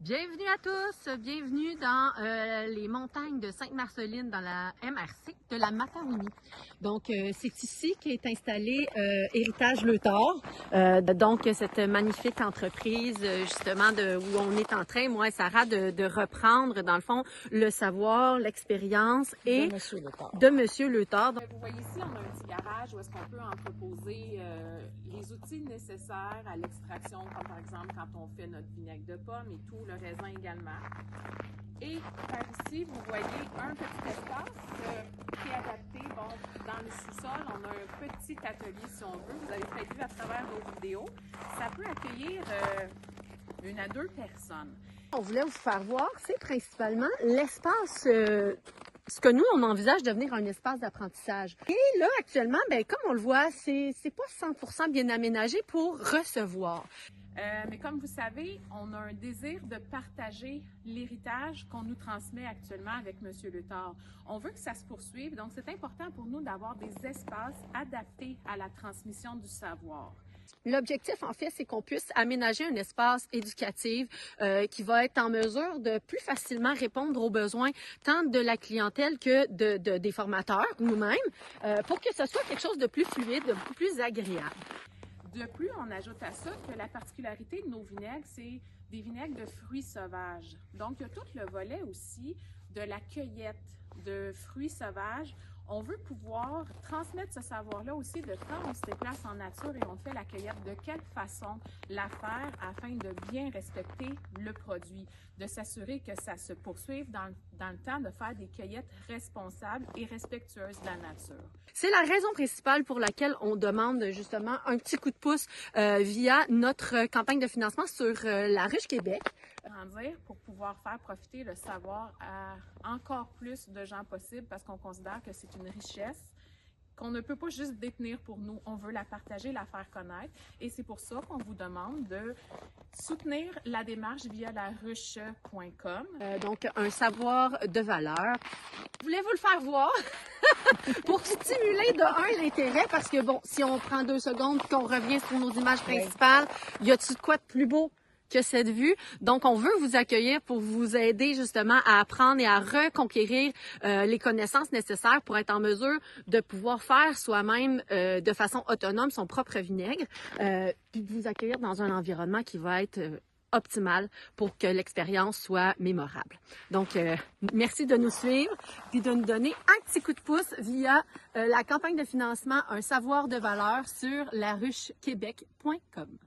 Bienvenue à tous, bienvenue dans les montagnes de Sainte-Marceline dans la MRC de la Matawini. Donc c'est ici qu'est installé Héritage Leuthard, donc cette magnifique entreprise justement où on est en train, moi et Sarah, de reprendre dans le fond le savoir, l'expérience et de Monsieur Leuthard. Vous voyez ici, on a un petit garage où est-ce qu'on peut entreposer les outils nécessaires à l'extraction, comme par exemple quand on fait notre vinaigre de pomme et tout, le raisin également. Et par ici, vous voyez un petit espace qui est adapté. Bon, dans le sous-sol, on a un petit atelier si on veut. Vous avez peut-être vu à travers nos vidéos. Ça peut accueillir 1 à 2 personnes. On voulait vous faire voir, c'est principalement l'espace, ce que nous, on envisage devenir un espace d'apprentissage. Et là, actuellement, ben, comme on le voit, c'est pas 100% bien aménagé pour recevoir. Mais comme vous savez, on a un désir de partager l'héritage qu'on nous transmet actuellement avec M. Leuthard. On veut que ça se poursuive, donc c'est important pour nous d'avoir des espaces adaptés à la transmission du savoir. L'objectif, en fait, c'est qu'on puisse aménager un espace éducatif qui va être en mesure de plus facilement répondre aux besoins tant de la clientèle que des formateurs, nous-mêmes, pour que ce soit quelque chose de plus fluide, de plus agréable. De plus, on ajoute à ça que la particularité de nos vinaigres, c'est des vinaigres de fruits sauvages. Donc, il y a tout le volet aussi de la cueillette de fruits sauvages. On veut pouvoir transmettre ce savoir-là aussi de quand on se déplace en nature et on fait la cueillette, de quelle façon la faire afin de bien respecter le produit, de s'assurer que ça se poursuive dans le temps, de faire des cueillettes responsables et respectueuses de la nature. C'est la raison principale pour laquelle on demande justement un petit coup de pouce via notre campagne de financement sur la Ruche Québec. Pour pouvoir faire profiter le savoir à encore plus de gens possible parce qu'on considère que c'est une richesse qu'on ne peut pas juste détenir pour nous. On veut la partager, la faire connaître et c'est pour ça qu'on vous demande de soutenir la démarche via laruche.com. Donc, un savoir de valeur. Voulez-vous le faire voir? Pour stimuler de un l'intérêt, parce que bon, si on prend 2 secondes et qu'on revient sur nos images principales, y a-t-il de quoi de plus beau que cette vue? Donc, on veut vous accueillir pour vous aider justement à apprendre et à reconquérir les connaissances nécessaires pour être en mesure de pouvoir faire soi-même de façon autonome son propre vinaigre, puis de vous accueillir dans un environnement qui va être optimal pour que l'expérience soit mémorable. Donc, merci de nous suivre et de nous donner un petit coup de pouce via la campagne de financement Un savoir de valeur sur laruchequebec.com.